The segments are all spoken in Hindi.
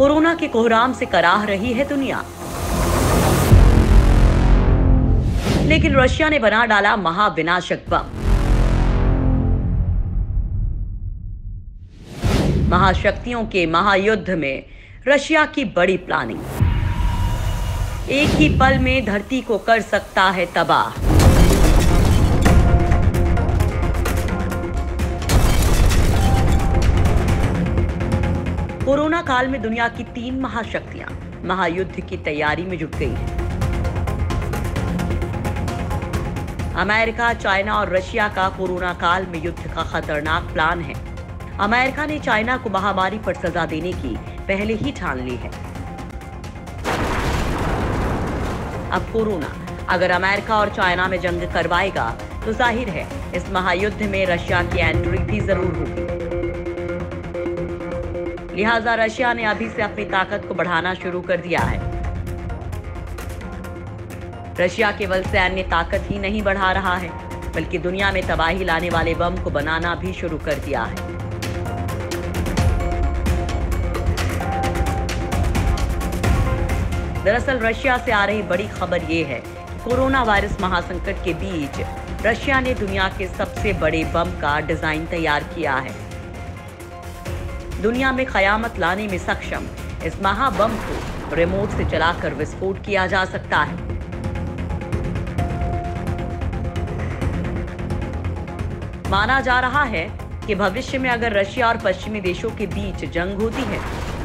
कोरोना के कोहराम से कराह रही है दुनिया, लेकिन रशिया ने बना डाला महाविनाशक बम। महाशक्तियों के महायुद्ध में रशिया की बड़ी प्लानिंग, एक ही पल में धरती को कर सकता है तबाह। कोरोना काल में दुनिया की 3 महाशक्तियां महायुद्ध की तैयारी में जुट गई हैं। अमेरिका, चाइना और रशिया का कोरोना काल में युद्ध का खतरनाक प्लान है। अमेरिका ने चाइना को महामारी पर सजा देने की पहले ही ठान ली है। अब कोरोना अगर अमेरिका और चाइना में जंग करवाएगा तो जाहिर है इस महायुद्ध में रशिया की एंट्री भी जरूर होगी। लिहाजा रशिया ने अभी से अपनी ताकत को बढ़ाना शुरू कर दिया है। रशिया केवल सैन्य ताकत ही नहीं बढ़ा रहा है, बल्कि दुनिया में तबाही लाने वाले बम को बनाना भी शुरू कर दिया है। दरअसल रशिया से आ रही बड़ी खबर यह है कि कोरोना वायरस महासंकट के बीच रशिया ने दुनिया के सबसे बड़े बम का डिजाइन तैयार किया है। दुनिया में कयामत लाने में सक्षम इस महाबम को रिमोट से चलाकर विस्फोट किया जा सकता है। माना जा रहा है कि भविष्य में अगर रशिया और पश्चिमी देशों के बीच जंग होती है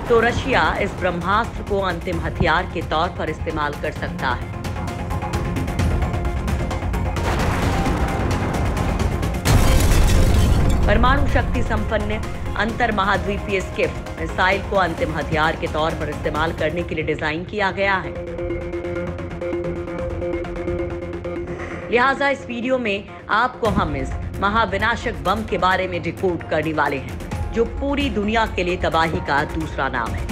तो रशिया इस ब्रह्मास्त्र को अंतिम हथियार के तौर पर इस्तेमाल कर सकता है। परमाणु शक्ति संपन्न अंतर महाद्वीपीय स्किफ मिसाइल को अंतिम हथियार के तौर पर इस्तेमाल करने के लिए डिजाइन किया गया है। लिहाजा इस वीडियो में आपको हम इस महाविनाशक बम के बारे में डिकोड करने वाले हैं, जो पूरी दुनिया के लिए तबाही का दूसरा नाम है।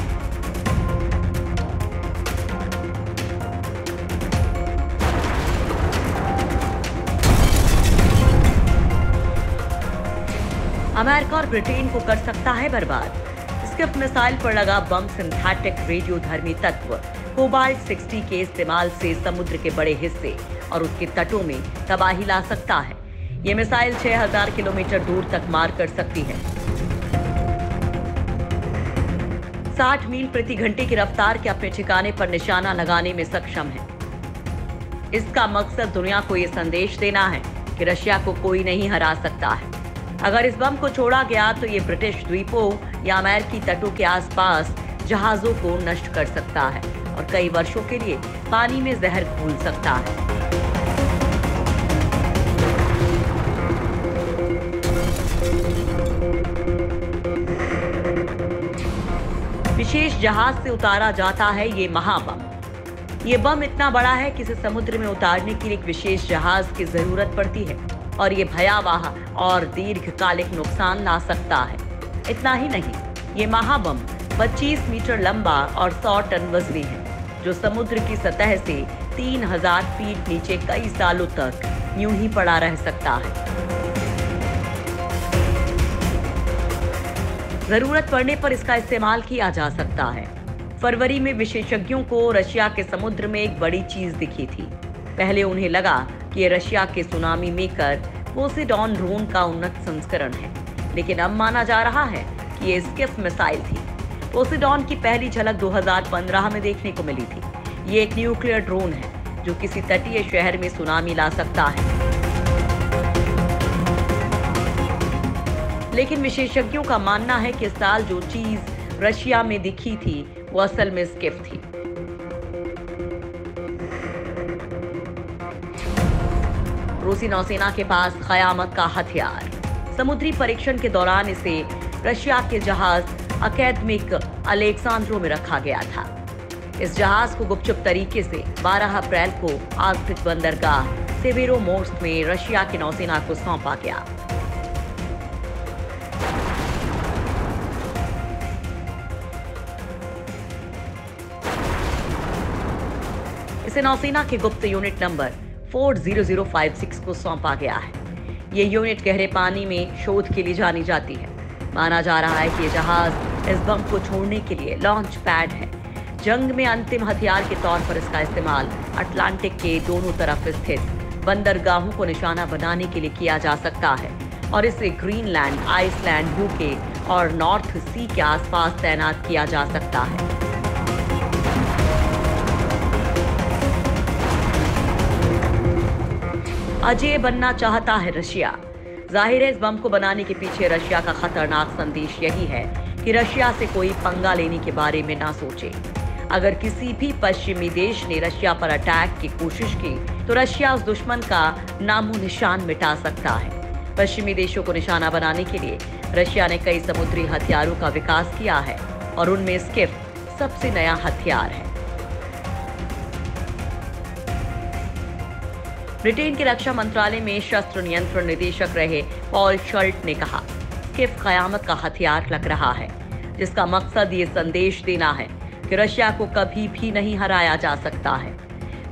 अमेरिका और ब्रिटेन को कर सकता है बर्बाद। स्किफ मिसाइल पर लगा बम सिंथेटिक रेडियोधर्मी तत्व कोबाल्ट 60 के इस्तेमाल से समुद्र के बड़े हिस्से और उसके तटों में तबाही ला सकता है। ये मिसाइल 6000 किलोमीटर दूर तक मार कर सकती है। 60 मील प्रति घंटे की रफ्तार के अपने ठिकाने पर निशाना लगाने में सक्षम है। इसका मकसद दुनिया को यह संदेश देना है कि रशिया को कोई नहीं हरा सकता है। अगर इस बम को छोड़ा गया तो ये ब्रिटिश द्वीपों या अमेरिकी तटों के आसपास जहाजों को नष्ट कर सकता है और कई वर्षों के लिए पानी में जहर घोल सकता है। विशेष जहाज से उतारा जाता है ये महाबम। ये बम इतना बड़ा है कि इसे समुद्र में उतारने के लिए एक विशेष जहाज की जरूरत पड़ती है और ये भयावह और दीर्घकालिक नुकसान ला सकता है। इतना ही नहीं, ये महाबम 25 मीटर लंबा और 100 टन वजनी है, जो समुद्र की सतह से 3000 फीट नीचे कई सालों तक यूं ही पड़ा रह सकता है। जरूरत पड़ने पर इसका इस्तेमाल किया जा सकता है। फरवरी में विशेषज्ञों को रशिया के समुद्र में एक बड़ी चीज दिखी थी। पहले उन्हें लगा कि ये रशिया के सुनामी मेकर पोसेडॉन ड्रोन का उन्नत संस्करण है, लेकिन अब माना जा रहा है कि ये स्किफ मिसाइल थी। पोसेडॉन की पहली झलक 2015 में देखने को मिली थी। ये एक न्यूक्लियर ड्रोन है जो किसी तटीय शहर में सुनामी ला सकता है। लेकिन विशेषज्ञों का मानना है कि इस साल जो चीज रशिया में दिखी थी वो असल में स्किफ थी। रूसी नौसेना के पास कयामत का हथियार। समुद्री परीक्षण के दौरान इसे रशिया के जहाज अकेडमिक अलेक्सांड्रो में रखा गया था। इस जहाज को गुपचुप तरीके से 12 अप्रैल को आर्कटिक बंदरगाह सेवेरोमोर्स्क में रशिया की नौसेना को सौंपा गया। इसे नौसेना के गुप्त यूनिट नंबर 40056 को सौंपा गया है। ये यूनिट गहरे पानी में शोध के लिए जानी जाती है। माना जा रहा है कि ये जहाज इस बम को छोड़ने के लिए लॉन्च पैड है। जंग में अंतिम हथियार के तौर पर इसका इस्तेमाल अटलांटिक के दोनों तरफ स्थित बंदरगाहों को निशाना बनाने के लिए किया जा सकता है और इसे ग्रीनलैंड, आइसलैंड, यूके और नॉर्थ सी के आसपास तैनात किया जा सकता है। अजय बनना चाहता है रशिया। जाहिर है इस बम को बनाने के पीछे रशिया का खतरनाक संदेश यही है कि रशिया से कोई पंगा लेने के बारे में ना सोचे। अगर किसी भी पश्चिमी देश ने रशिया पर अटैक की कोशिश की तो रशिया उस दुश्मन का नामो निशान मिटा सकता है। पश्चिमी देशों को निशाना बनाने के लिए रशिया ने कई समुद्री हथियारों का विकास किया है और उनमें स्किफ सबसे नया हथियार है। ब्रिटेन के रक्षा मंत्रालय में शस्त्र नियंत्रण निदेशक रहे पॉल शल्ट ने कहा, स्किफ कयामत का हथियार लग रहा है, जिसका मकसद ये संदेश देना है कि रशिया को कभी भी नहीं हराया जा सकता है।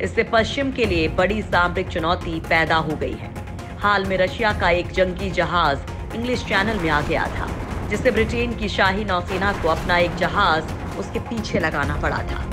इससे पश्चिम के लिए बड़ी सामरिक चुनौती पैदा हो गई है। हाल में रशिया का एक जंगी जहाज इंग्लिश चैनल में आ गया था, जिससे ब्रिटेन की शाही नौसेना को अपना एक जहाज उसके पीछे लगाना पड़ा था।